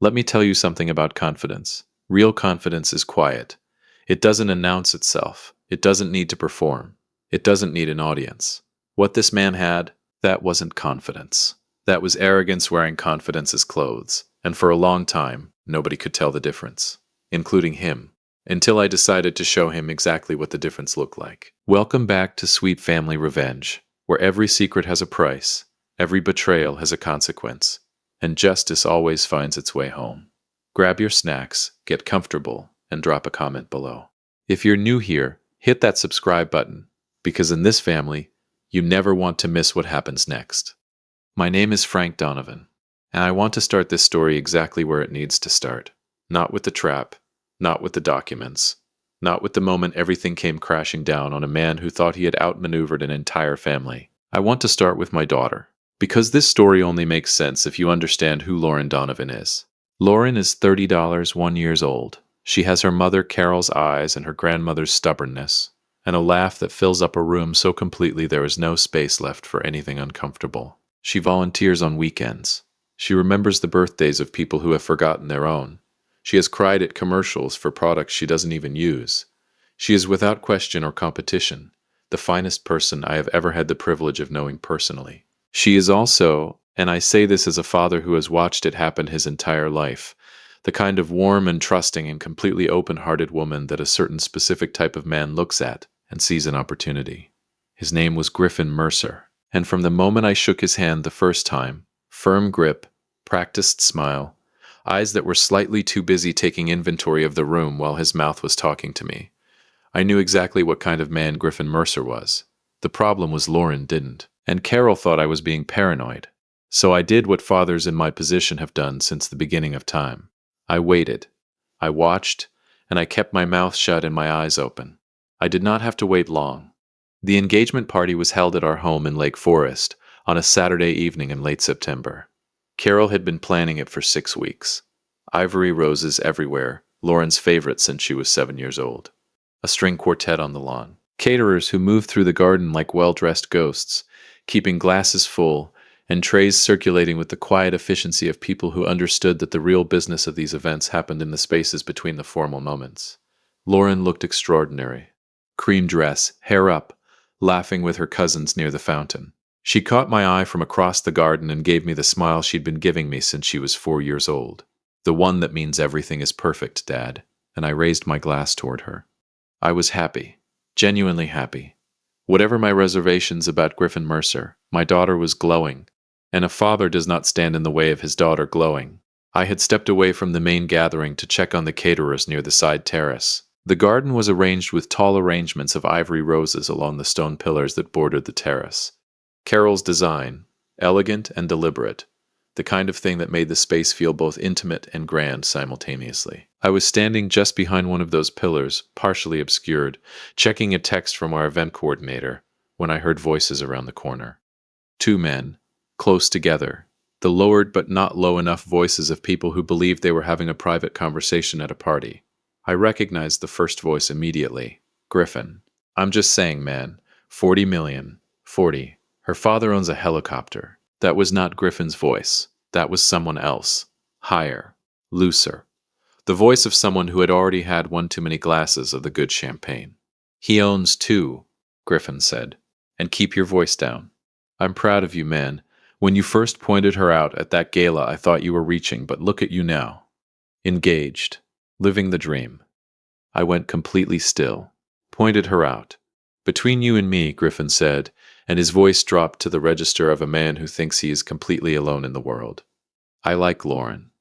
Let me tell you something about confidence. Real confidence is quiet. It doesn't announce itself. It doesn't need to perform. It doesn't need an audience. What this man had, that wasn't confidence. That was arrogance wearing confidence as clothes, and for a long time, nobody could tell the difference, including him, until I decided to show him exactly what the difference looked like. Welcome back to Sweet Family Revenge, where every secret has a price, every betrayal has a consequence, and justice always finds its way home. Grab your snacks, get comfortable, and drop a comment below. If you're new here, hit that subscribe button, because in this family, you never want to miss what happens next. My name is Frank Donovan, and I want to start this story exactly where it needs to start. Not with the trap, not with the documents, not with the moment everything came crashing down on a man who thought he had outmaneuvered an entire family. I want to start with my daughter, because this story only makes sense if you understand who Lauren Donovan is. Lauren is $30, 1 year old. She has her mother Carol's eyes and her grandmother's stubbornness, and a laugh that fills up a room so completely there is no space left for anything uncomfortable. She volunteers on weekends. She remembers the birthdays of people who have forgotten their own. She has cried at commercials for products she doesn't even use. She is without question or competition the finest person I have ever had the privilege of knowing personally. She is also, and I say this as a father who has watched it happen his entire life, the kind of warm and trusting and completely open-hearted woman that a certain specific type of man looks at and sees an opportunity. His name was Griffin Mercer, and from the moment I shook his hand the first time, firm grip, practiced smile, eyes that were slightly too busy taking inventory of the room while his mouth was talking to me, I knew exactly what kind of man Griffin Mercer was. The problem was Lauren didn't, and Carol thought I was being paranoid. So I did what fathers in my position have done since the beginning of time. I waited. I watched, and I kept my mouth shut and my eyes open. I did not have to wait long. The engagement party was held at our home in Lake Forest on a Saturday evening in late September. Carol had been planning it for 6 weeks. Ivory roses everywhere, Lauren's favorite since she was 7 years old. A string quartet on the lawn. Caterers who moved through the garden like well-dressed ghosts, keeping glasses full and trays circulating with the quiet efficiency of people who understood that the real business of these events happened in the spaces between the formal moments. Lauren looked extraordinary. Cream dress, hair up, laughing with her cousins near the fountain. She caught my eye from across the garden and gave me the smile she'd been giving me since she was 4 years old. The one that means everything is perfect, Dad, and I raised my glass toward her. I was happy, genuinely happy. Whatever my reservations about Griffin Mercer, my daughter was glowing, and a father does not stand in the way of his daughter glowing. I had stepped away from the main gathering to check on the caterers near the side terrace. The garden was arranged with tall arrangements of ivory roses along the stone pillars that bordered the terrace. Carol's design, elegant and deliberate, the kind of thing that made the space feel both intimate and grand simultaneously. I was standing just behind one of those pillars, partially obscured, checking a text from our event coordinator, when I heard voices around the corner. 2 men, close together, the lowered but not low enough voices of people who believed they were having a private conversation at a party. I recognized the first voice immediately. Griffin. I'm just saying, man. 40 million. 40. Her father owns a helicopter. That was not Griffin's voice. That was someone else. Higher. Looser. The voice of someone who had already had one too many glasses of the good champagne. He owns 2, Griffin said. And keep your voice down. I'm proud of you, man. When you first pointed her out at that gala, I thought you were reaching, but look at you now. Engaged. Living the dream. I went completely still. Pointed her out. Between you and me, Griffin said, and his voice dropped to the register of a man who thinks he is completely alone in the world. I like Lauren.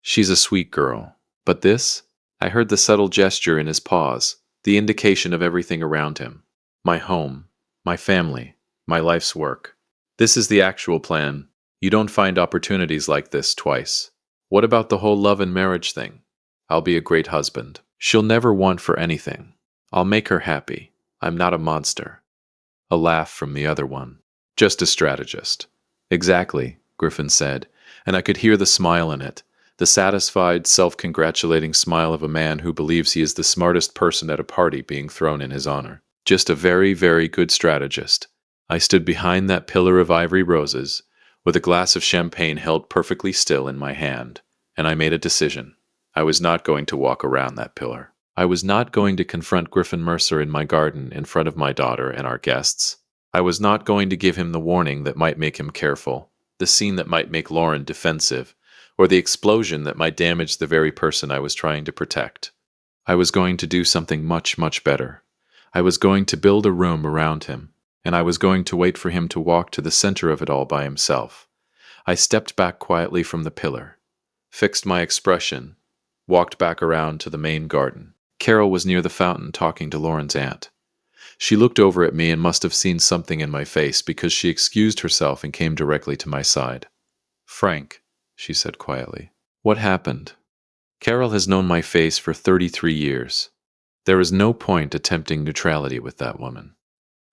She's a sweet girl. But this? I heard the subtle gesture in his pause, the indication of everything around him. My home. My family. My life's work. This is the actual plan. You don't find opportunities like this twice. What about the whole love and marriage thing? I'll be a great husband. She'll never want for anything. I'll make her happy. I'm not a monster. A laugh from the other one. Just a strategist. Exactly, Griffin said, and I could hear the smile in it, the satisfied, self-congratulating smile of a man who believes he is the smartest person at a party being thrown in his honor. Just a very, very good strategist. I stood behind that pillar of ivory roses, with a glass of champagne held perfectly still in my hand, and I made a decision. I was not going to walk around that pillar. I was not going to confront Griffin Mercer in my garden in front of my daughter and our guests. I was not going to give him the warning that might make him careful, the scene that might make Lauren defensive, or the explosion that might damage the very person I was trying to protect. I was going to do something much, much better. I was going to build a room around him, and I was going to wait for him to walk to the center of it all by himself. I stepped back quietly from the pillar, fixed my expression, walked back around to the main garden. Carol was near the fountain talking to Lauren's aunt. She looked over at me and must have seen something in my face because she excused herself and came directly to my side. "Frank," she said quietly, "what happened?" Carol has known my face for 33 years. There is no point attempting neutrality with that woman.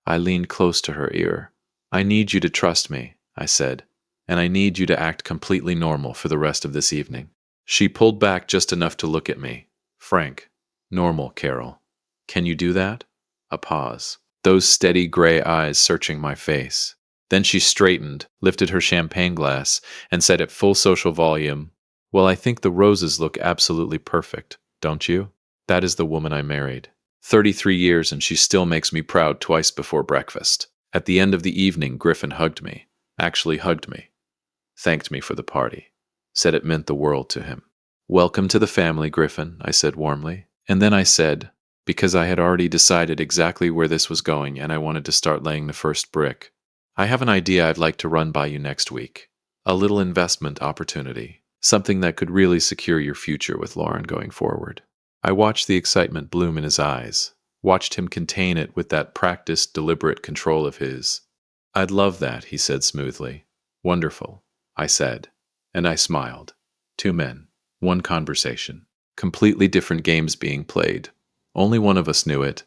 I leaned close to her ear. "I need you to trust me," I said, "and I need you to act completely normal for the rest of this evening." She pulled back just enough to look at me. "Frank, normal, Carol. Can you do that?" A pause. Those steady gray eyes searching my face. Then she straightened, lifted her champagne glass, and said at full social volume, "Well, I think the roses look absolutely perfect, don't you? That is the woman I married. 33 years and she still makes me proud twice before breakfast." At the end of the evening, Griffin hugged me. Actually hugged me. Thanked me for the party. Said it meant the world to him. "Welcome to the family, Griffin," I said warmly. And then I said, because I had already decided exactly where this was going and I wanted to start laying the first brick, "I have an idea I'd like to run by you next week. A little investment opportunity. Something that could really secure your future with Lauren going forward." I watched the excitement bloom in his eyes, watched him contain it with that practiced, deliberate control of his. "I'd love that," he said smoothly. "Wonderful," I said, and I smiled. Two men, one conversation. Completely different games being played. Only one of us knew it.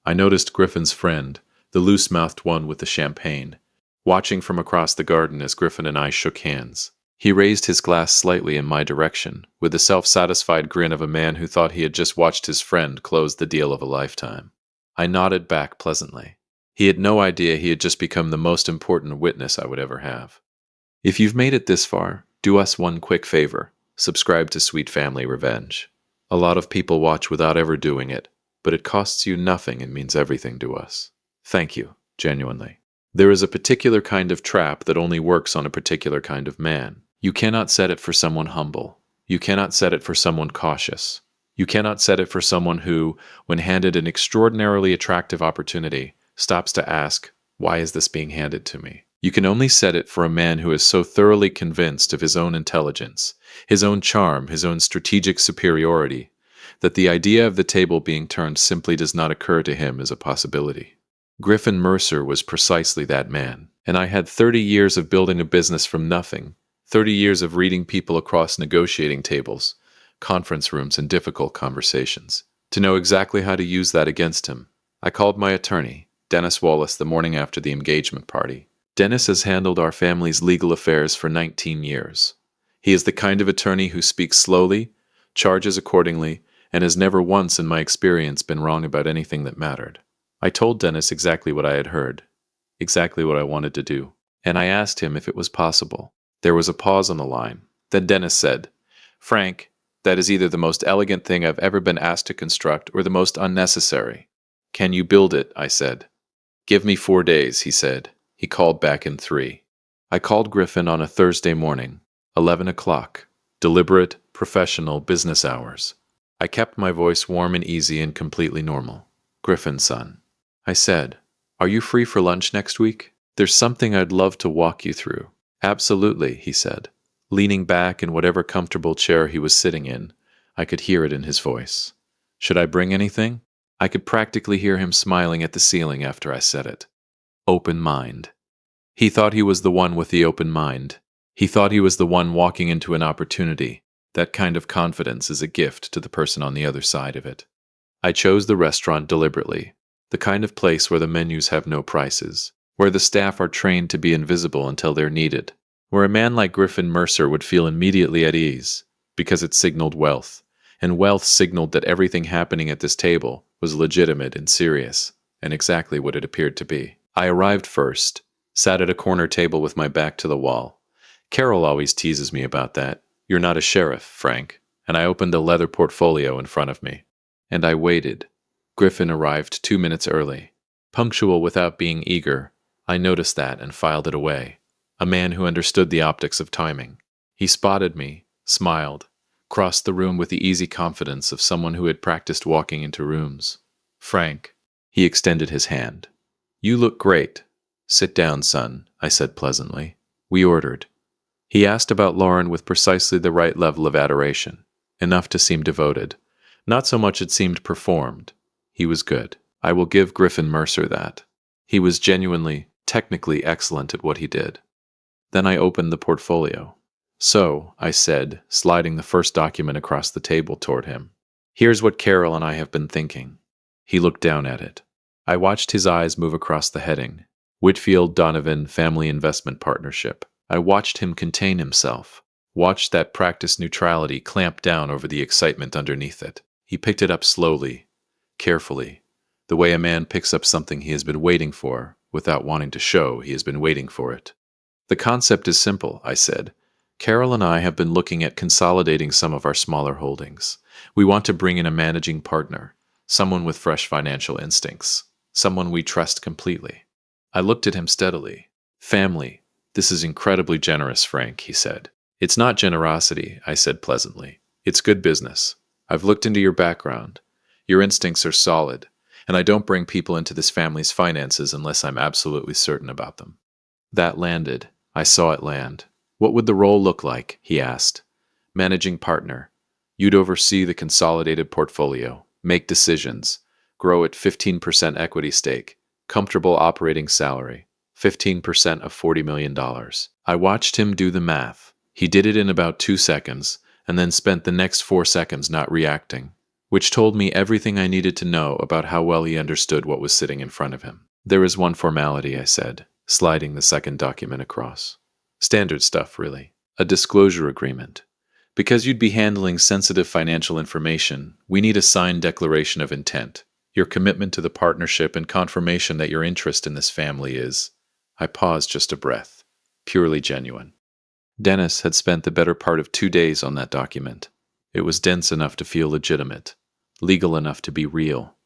I noticed Griffin's friend, the loose-mouthed one with the champagne, watching from across the garden as Griffin and I shook hands. He raised his glass slightly in my direction, with the self-satisfied grin of a man who thought he had just watched his friend close the deal of a lifetime. I nodded back pleasantly. He had no idea he had just become the most important witness I would ever have. If you've made it this far, do us one quick favor. Subscribe to Sweet Family Revenge. A lot of people watch without ever doing it, but it costs you nothing and means everything to us. Thank you, genuinely. There is a particular kind of trap that only works on a particular kind of man. You cannot set it for someone humble. You cannot set it for someone cautious. You cannot set it for someone who, when handed an extraordinarily attractive opportunity, stops to ask, "Why is this being handed to me?" You can only set it for a man who is so thoroughly convinced of his own intelligence, his own charm, his own strategic superiority, that the idea of the table being turned simply does not occur to him as a possibility. Griffin Mercer was precisely that man, and I had 30 years of building a business from nothing, 30 years of reading people across negotiating tables, conference rooms, and difficult conversations, to know exactly how to use that against him. I called my attorney, Dennis Wallace, the morning after the engagement party. Dennis has handled our family's legal affairs for 19 years. He is the kind of attorney who speaks slowly, charges accordingly, and has never once in my experience been wrong about anything that mattered. I told Dennis exactly what I had heard, exactly what I wanted to do, and I asked him if it was possible. There was a pause on the line. Then Dennis said, "Frank, that is either the most elegant thing I've ever been asked to construct or the most unnecessary." "Can you build it?" I said. "Give me 4 days," he said. He called back in 3. I called Griffin on a Thursday morning, 11 o'clock, deliberate, professional business hours. I kept my voice warm and easy and completely normal. "Griffin, son," I said, "are you free for lunch next week? There's something I'd love to walk you through." "Absolutely," he said. Leaning back in whatever comfortable chair he was sitting in, I could hear it in his voice. "Should I bring anything?" I could practically hear him smiling at the ceiling after I said it. Open mind. He thought he was the one with the open mind. He thought he was the one walking into an opportunity. That kind of confidence is a gift to the person on the other side of it. I chose the restaurant deliberately, the kind of place where the menus have no prices, where the staff are trained to be invisible until they're needed, where a man like Griffin Mercer would feel immediately at ease, because it signaled wealth, and wealth signaled that everything happening at this table was legitimate and serious, and exactly what it appeared to be. I arrived first, sat at a corner table with my back to the wall. Carol always teases me about that. You're not a sheriff, Frank. And I opened a leather portfolio in front of me. And I waited. Griffin arrived 2 minutes early. Punctual without being eager, I noticed that and filed it away. A man who understood the optics of timing. He spotted me, smiled, crossed the room with the easy confidence of someone who had practiced walking into rooms. Frank, he extended his hand. You look great. Sit down, son, I said pleasantly. We ordered. He asked about Lauren with precisely the right level of adoration, enough to seem devoted. Not so much it seemed performed. He was good. I will give Griffin Mercer that. He was genuinely, technically excellent at what he did. Then I opened the portfolio. So, I said, sliding the first document across the table toward him. Here's what Carol and I have been thinking. He looked down at it. I watched his eyes move across the heading. Whitfield Donovan Family Investment Partnership. I watched him contain himself. Watched that practiced neutrality clamp down over the excitement underneath it. He picked it up slowly, carefully, the way a man picks up something he has been waiting for, without wanting to show he has been waiting for it. The concept is simple, I said. Carol and I have been looking at consolidating some of our smaller holdings. We want to bring in a managing partner, someone with fresh financial instincts, someone we trust completely. I looked at him steadily. Family. This is incredibly generous, Frank, he said. It's not generosity, I said pleasantly. It's good business. I've looked into your background. Your instincts are solid, and I don't bring people into this family's finances unless I'm absolutely certain about them. That landed. I saw it land. What would the role look like? He asked. Managing partner. You'd oversee the consolidated portfolio, make decisions, grow at 15% equity stake, comfortable operating salary, 15% of $40 million. I watched him do the math. He did it in about 2 seconds, and then spent the next 4 seconds not reacting, which told me everything I needed to know about how well he understood what was sitting in front of him. There is one formality, I said, sliding the second document across. Standard stuff, really. A disclosure agreement. Because you'd be handling sensitive financial information, we need a signed declaration of intent, your commitment to the partnership and confirmation that your interest in this family is, I paused just a breath, purely genuine. Dennis had spent the better part of 2 days on that document. It was dense enough to feel legitimate, legal enough to be real,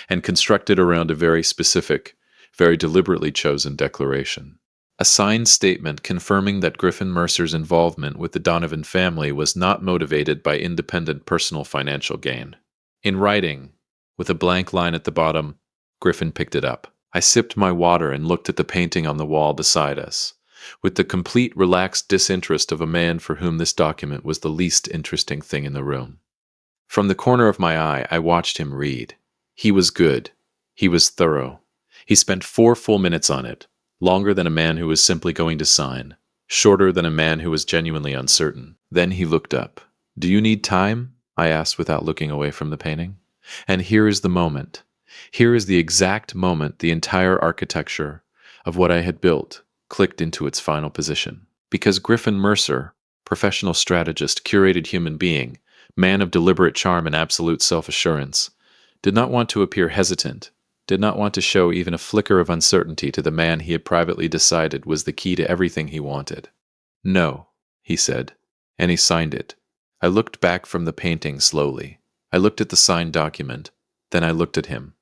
and constructed around a very specific, very deliberately chosen declaration. A signed statement confirming that Griffin Mercer's involvement with the Donovan family was not motivated by independent personal financial gain. In writing, with a blank line at the bottom, Griffin picked it up. I sipped my water and looked at the painting on the wall beside us, with the complete relaxed disinterest of a man for whom this document was the least interesting thing in the room. From the corner of my eye, I watched him read. He was good. He was thorough. He spent 4 full minutes on it. Longer than a man who was simply going to sign, shorter than a man who was genuinely uncertain. Then he looked up. Do you need time? I asked without looking away from the painting. And here is the moment. Here is the exact moment the entire architecture of what I had built clicked into its final position. Because Griffin Mercer, professional strategist, curated human being, man of deliberate charm and absolute self-assurance, did not want to appear hesitant, did not want to show even a flicker of uncertainty to the man he had privately decided was the key to everything he wanted. No, he said, and he signed it. I looked back from the painting slowly. I looked at the signed document, then I looked at him,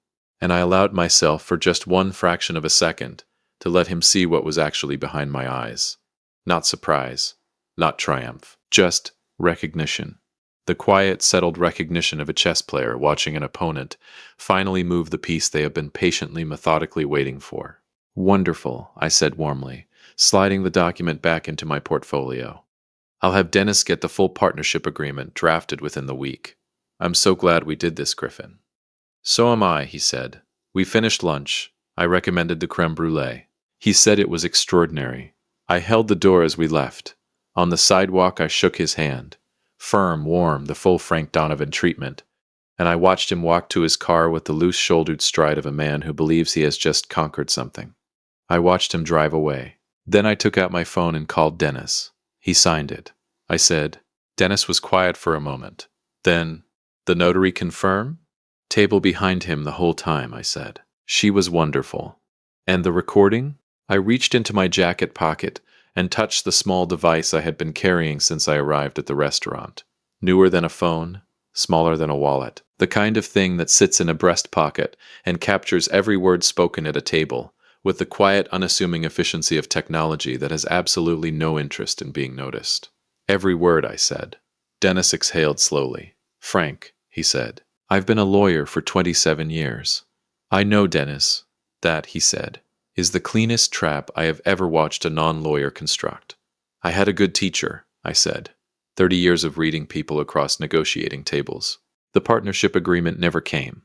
and I allowed myself for just 1 fraction of a second to let him see what was actually behind my eyes. Not surprise, not triumph, just recognition. The quiet, settled recognition of a chess player watching an opponent finally move the piece they have been patiently, methodically waiting for. Wonderful, I said warmly, sliding the document back into my portfolio. I'll have Dennis get the full partnership agreement drafted within the week. I'm so glad we did this, Griffin. So am I, he said. We finished lunch. I recommended the creme brulee. He said it was extraordinary. I held the door as we left. On the sidewalk, I shook his hand. Firm, warm, the full Frank Donovan treatment, and I watched him walk to his car with the loose-shouldered stride of a man who believes he has just conquered something. I watched him drive away. Then I took out my phone and called Dennis. He signed it. I said. Dennis was quiet for a moment. Then, the notary confirm? Table behind him the whole time, I said. She was wonderful. And the recording? I reached into my jacket pocket and touched the small device I had been carrying since I arrived at the restaurant. Newer than a phone, smaller than a wallet. The kind of thing that sits in a breast pocket and captures every word spoken at a table, with the quiet, unassuming efficiency of technology that has absolutely no interest in being noticed. Every word, I said. Dennis exhaled slowly. Frank, he said, I've been a lawyer for 27 years. I know, Dennis, that, he said, is the cleanest trap I have ever watched a non-lawyer construct. I had a good teacher, I said. 30 years of reading people across negotiating tables. The partnership agreement never came.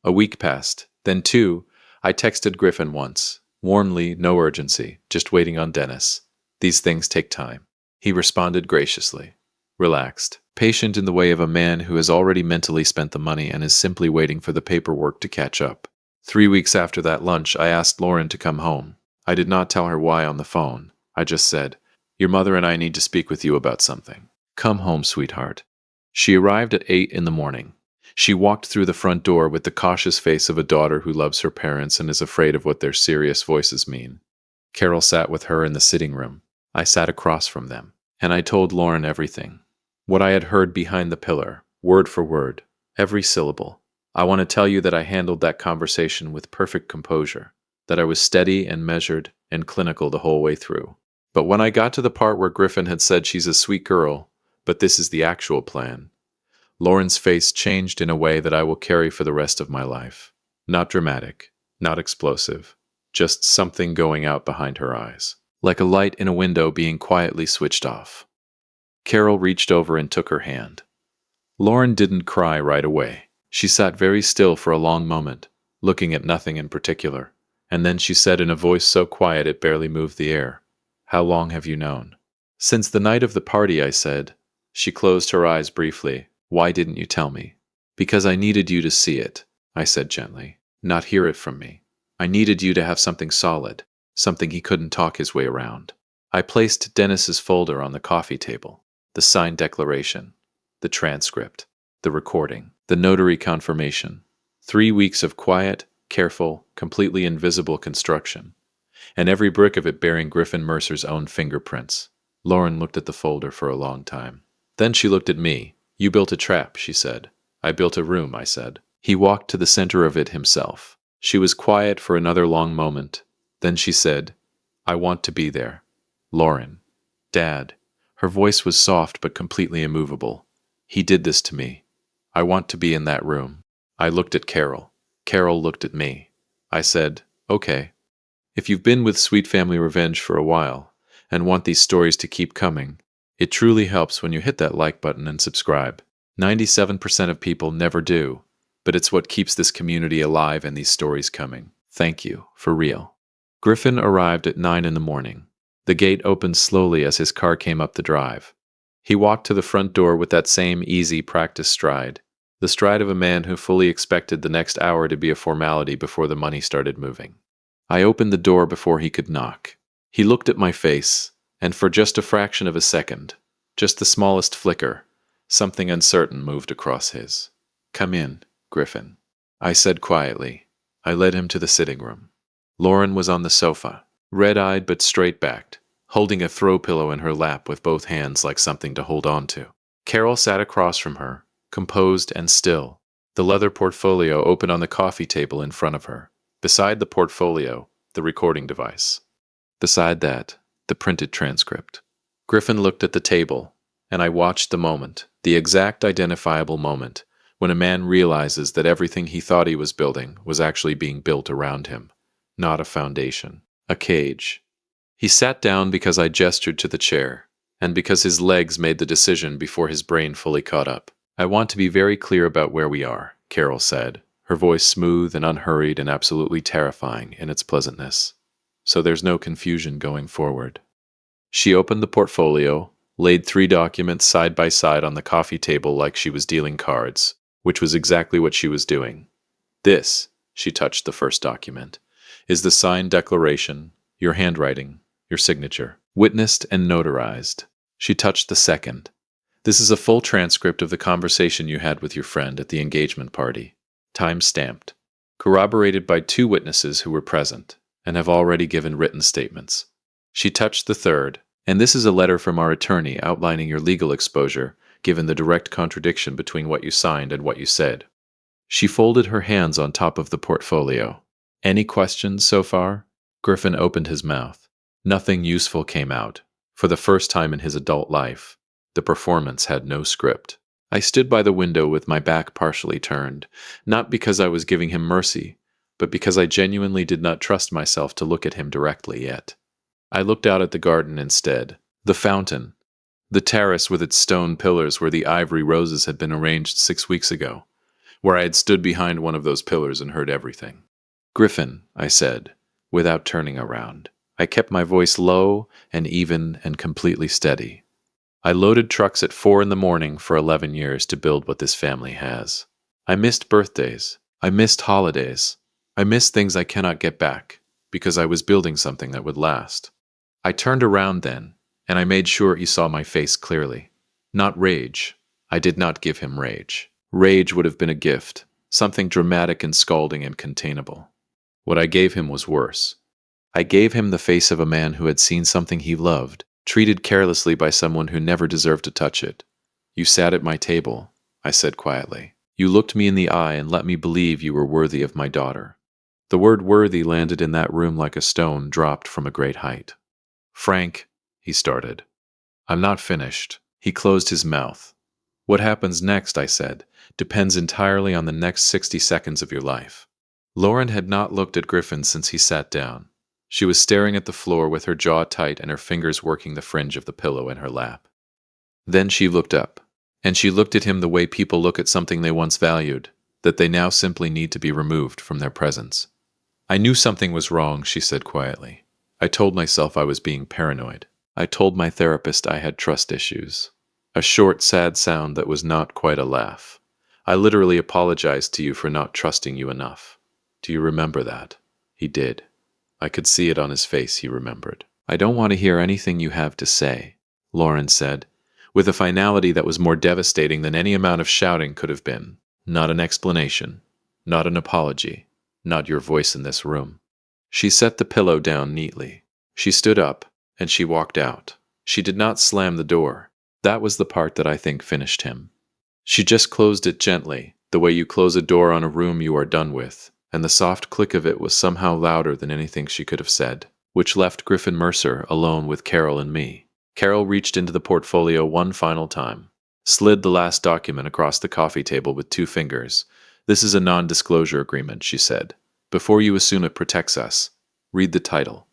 A week passed, then 2. I texted Griffin once. Warmly, no urgency, just waiting on Dennis. These things take time. He responded graciously. Relaxed, patient in the way of a man who has already mentally spent the money and is simply waiting for the paperwork to catch up. 3 weeks after that lunch, I asked Lauren to come home. I did not tell her why on the phone. I just said, Your mother and I need to speak with you about something. Come home, sweetheart. She arrived at 8 in the morning. She walked through the front door with the cautious face of a daughter who loves her parents and is afraid of what their serious voices mean. Carol sat with her in the sitting room. I sat across from them, and I told Lauren everything. What I had heard behind the pillar, word for word, every syllable. I want to tell you that I handled that conversation with perfect composure, that I was steady and measured and clinical the whole way through. But when I got to the part where Griffin had said she's a sweet girl, but this is the actual plan, Lauren's face changed in a way that I will carry for the rest of my life. Not dramatic, not explosive, just something going out behind her eyes, like a light in a window being quietly switched off. Carol reached over and took her hand. Lauren didn't cry right away. She sat very still for a long moment, looking at nothing in particular, and then she said in a voice so quiet it barely moved the air, How long have you known? Since the night of the party, I said. She closed her eyes briefly. Why didn't you tell me? Because I needed you to see it, I said gently, not hear it from me. I needed you to have something solid, something he couldn't talk his way around. I placed Dennis's folder on the coffee table, the signed declaration, the transcript, the recording, the notary confirmation. 3 weeks of quiet, careful, completely invisible construction, and every brick of it bearing Griffin Mercer's own fingerprints. Lauren looked at the folder for a long time. Then she looked at me. You built a trap, she said. I built a room, I said. He walked to the center of it himself. She was quiet for another long moment. Then she said, I want to be there. Lauren. Dad. Her voice was soft but completely immovable. He did this to me. I want to be in that room. I looked at Carol. Carol looked at me. I said, Okay. If you've been with Sweet Family Revenge for a while and want these stories to keep coming, it truly helps when you hit that like button and subscribe. 97% of people never do, but it's what keeps this community alive and these stories coming. Thank you, for real. Griffin arrived at 9 in the morning. The gate opened slowly as his car came up the drive. He walked to the front door with that same easy practice stride, the stride of a man who fully expected the next hour to be a formality before the money started moving. I opened the door before he could knock. He looked at my face, and for just a fraction of a second, just the smallest flicker, something uncertain moved across his. Come in, Griffin, I said quietly. I led him to the sitting room. Lauren was on the sofa, red-eyed but straight-backed, holding a throw pillow in her lap with both hands like something to hold on to. Carol sat across from her, composed and still, the leather portfolio open on the coffee table in front of her. Beside the portfolio, the recording device. Beside that, the printed transcript. Griffin looked at the table, and I watched the moment, the exact identifiable moment, when a man realizes that everything he thought he was building was actually being built around him. Not a foundation, a cage. He sat down because I gestured to the chair, and because his legs made the decision before his brain fully caught up. I want to be very clear about where we are, Carol said, her voice smooth and unhurried and absolutely terrifying in its pleasantness. So there's no confusion going forward. She opened the portfolio, laid 3 documents side by side on the coffee table like she was dealing cards, which was exactly what she was doing. This, she touched the first document, is the signed declaration, your handwriting, your signature, witnessed and notarized. She touched the second. This is a full transcript of the conversation you had with your friend at the engagement party, time-stamped, corroborated by 2 witnesses who were present and have already given written statements. She touched the third, And this is a letter from our attorney outlining your legal exposure, given the direct contradiction between what you signed and what you said. She folded her hands on top of the portfolio. Any questions so far? Griffin opened his mouth. Nothing useful came out. For the first time in his adult life, the performance had no script. I stood by the window with my back partially turned, not because I was giving him mercy, but because I genuinely did not trust myself to look at him directly yet. I looked out at the garden instead, the fountain, the terrace with its stone pillars where the ivory roses had been arranged 6 weeks ago, where I had stood behind one of those pillars and heard everything. Griffin, I said, without turning around. I kept my voice low and even and completely steady. I loaded trucks at 4 in the morning for 11 years to build what this family has. I missed birthdays. I missed holidays. I missed things I cannot get back, because I was building something that would last. I turned around then, and I made sure he saw my face clearly. Not rage. I did not give him rage. Rage would have been a gift, something dramatic and scalding and containable. What I gave him was worse. I gave him the face of a man who had seen something he loved, treated carelessly by someone who never deserved to touch it. You sat at my table, I said quietly. You looked me in the eye and let me believe you were worthy of my daughter. The word worthy landed in that room like a stone dropped from a great height. Frank, he started. I'm not finished. He closed his mouth. What happens next, I said, depends entirely on the next 60 seconds of your life. Lauren had not looked at Griffin since he sat down. She was staring at the floor with her jaw tight and her fingers working the fringe of the pillow in her lap. Then she looked up, and she looked at him the way people look at something they once valued, that they now simply need to be removed from their presence. I knew something was wrong, she said quietly. I told myself I was being paranoid. I told my therapist I had trust issues. A short, sad sound that was not quite a laugh. I literally apologized to you for not trusting you enough. Do you remember that? He did. I could see it on his face, he remembered. I don't want to hear anything you have to say, Lauren said, with a finality that was more devastating than any amount of shouting could have been. Not an explanation. Not an apology. Not your voice in this room. She set the pillow down neatly. She stood up, and she walked out. She did not slam the door. That was the part that I think finished him. She just closed it gently, the way you close a door on a room you are done with, and the soft click of it was somehow louder than anything she could have said, which left Griffin Mercer alone with Carol and me. Carol reached into the portfolio one final time, slid the last document across the coffee table with 2 fingers. This is a non-disclosure agreement, she said. Before you assume it protects us, read the title.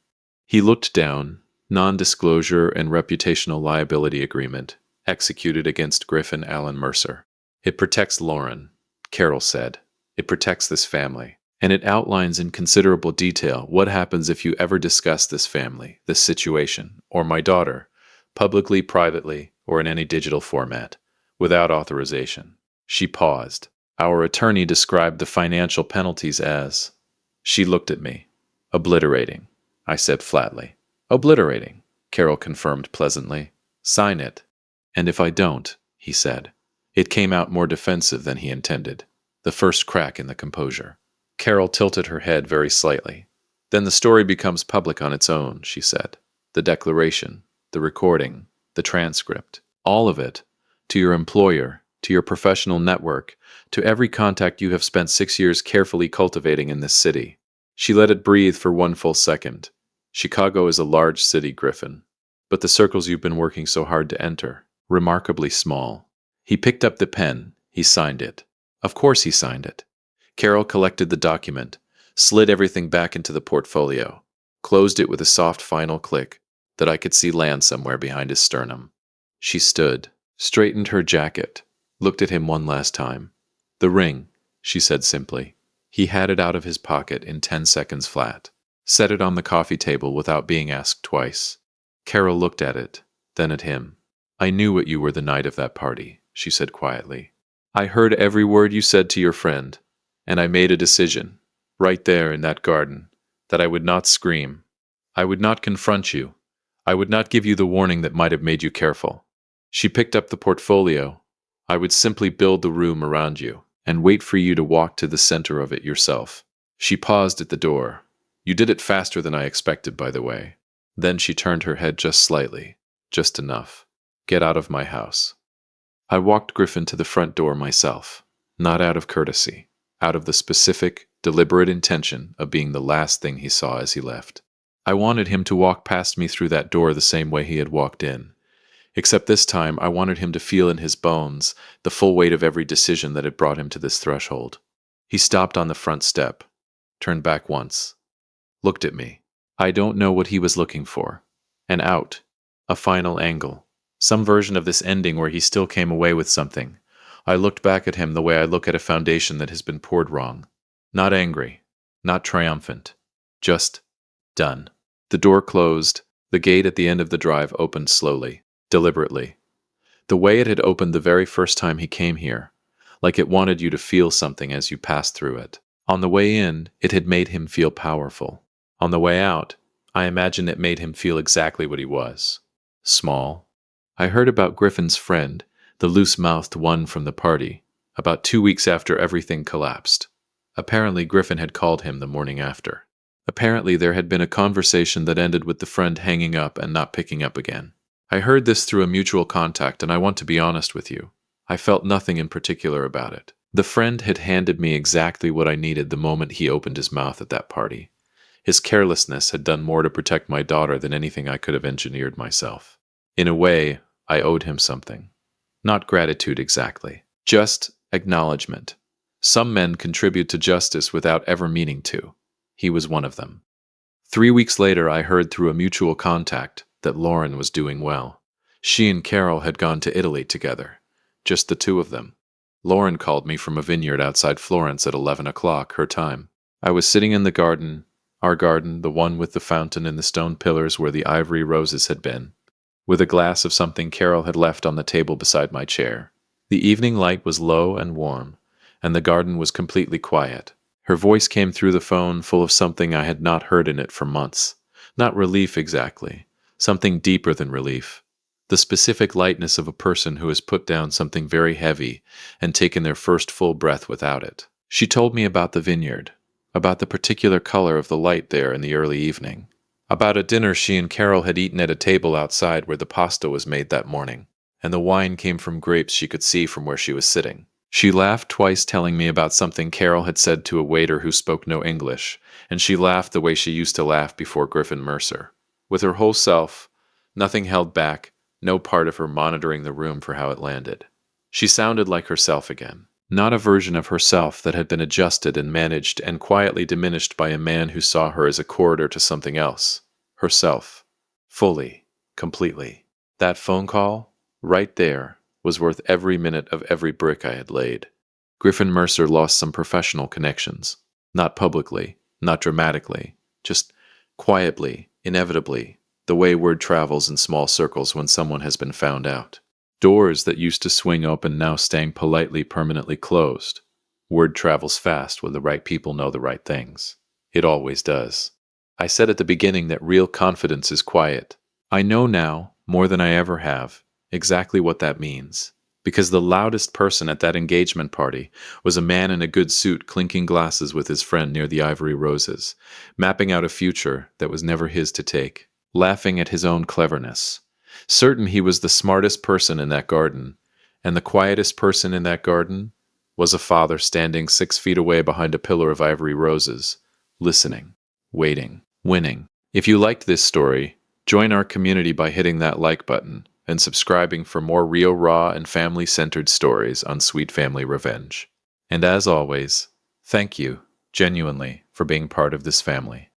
He looked down. Non-disclosure and reputational liability agreement, executed against Griffin Allen Mercer. It protects Lauren, Carol said. It protects this family. And it outlines in considerable detail what happens if you ever discuss this family, this situation, or my daughter, publicly, privately, or in any digital format, without authorization. She paused. Our attorney described the financial penalties as... She looked at me. Obliterating, I said flatly. Obliterating, Carol confirmed pleasantly. Sign it. And if I don't, he said. It came out more defensive than he intended. The first crack in the composure. Carol tilted her head very slightly. Then the story becomes public on its own, she said. The declaration, the recording, the transcript, all of it, to your employer, to your professional network, to every contact you have spent 6 years carefully cultivating in this city. She let it breathe for one full second. Chicago is a large city, Griffin, but the circles you've been working so hard to enter, remarkably small. He picked up the pen. He signed it. Of course he signed it. Carol collected the document, slid everything back into the portfolio, closed it with a soft final click that I could see land somewhere behind his sternum. She stood, straightened her jacket, looked at him one last time. The ring, she said simply. He had it out of his pocket in 10 seconds flat. Set it on the coffee table without being asked twice. Carol looked at it, then at him. I knew what you were the night of that party, she said quietly. I heard every word you said to your friend, and I made a decision, right there in that garden, that I would not scream. I would not confront you. I would not give you the warning that might have made you careful. She picked up the portfolio. I would simply build the room around you, and wait for you to walk to the center of it yourself. She paused at the door. You did it faster than I expected, by the way. Then she turned her head just slightly. just enough. Get out of my house. I walked Griffin to the front door myself, not out of courtesy, out of the specific, deliberate intention of being the last thing he saw as he left. I wanted him to walk past me through that door the same way he had walked in, except this time I wanted him to feel in his bones the full weight of every decision that had brought him to this threshold. He stopped on the front step, turned back once, looked at me. I don't know what he was looking for. An out, a final angle, some version of this ending where he still came away with something. I looked back at him the way I look at a foundation that has been poured wrong. Not angry, not triumphant, just done. The door closed, the gate at the end of the drive opened slowly, deliberately. The way it had opened the very first time he came here, like it wanted you to feel something as you passed through it. On the way in, it had made him feel powerful. On the way out, I imagine it made him feel exactly what he was. Small. I heard about Griffin's friend, the loose-mouthed one from the party, about 2 weeks after everything collapsed. Apparently Griffin had called him the morning after. Apparently there had been a conversation that ended with the friend hanging up and not picking up again. I heard this through a mutual contact, and I want to be honest with you. I felt nothing in particular about it. The friend had handed me exactly what I needed the moment he opened his mouth at that party. His carelessness had done more to protect my daughter than anything I could have engineered myself. In a way, I owed him something. Not gratitude exactly, just acknowledgement. Some men contribute to justice without ever meaning to. He was one of them. 3 weeks later, I heard through a mutual contact that Lauren was doing well. She and Carol had gone to Italy together, just the two of them. Lauren called me from a vineyard outside Florence at 11 o'clock, her time. I was sitting in the garden, our garden, the one with the fountain and the stone pillars where the ivory roses had been, with a glass of something Carol had left on the table beside my chair. The evening light was low and warm, and the garden was completely quiet. Her voice came through the phone full of something I had not heard in it for months. Not relief exactly, something deeper than relief. The specific lightness of a person who has put down something very heavy and taken their first full breath without it. She told me about the vineyard, about the particular color of the light there in the early evening, about a dinner she and Carol had eaten at a table outside where the pasta was made that morning, and the wine came from grapes she could see from where she was sitting. She laughed twice telling me about something Carol had said to a waiter who spoke no English, and she laughed the way she used to laugh before Griffin Mercer. With her whole self, nothing held back, no part of her monitoring the room for how it landed. She sounded like herself again, not a version of herself that had been adjusted and managed and quietly diminished by a man who saw her as a corridor to something else. Herself. Fully. Completely. That phone call, right there, was worth every minute of every brick I had laid. Griffin Mercer lost some professional connections. Not publicly, not dramatically, just quietly, inevitably, the way word travels in small circles when someone has been found out. Doors that used to swing open now staying politely permanently closed. Word travels fast when the right people know the right things. It always does. I said at the beginning that real confidence is quiet. I know now, more than I ever have, exactly what that means. Because the loudest person at that engagement party was a man in a good suit clinking glasses with his friend near the ivory roses, mapping out a future that was never his to take, laughing at his own cleverness. Certain he was the smartest person in that garden, and the quietest person in that garden was a father standing 6 feet away behind a pillar of ivory roses, listening, waiting, winning. If you liked this story, join our community by hitting that like button and subscribing for more real, raw, and family-centered stories on Sweet Family Revenge. And as always, thank you, genuinely, for being part of this family.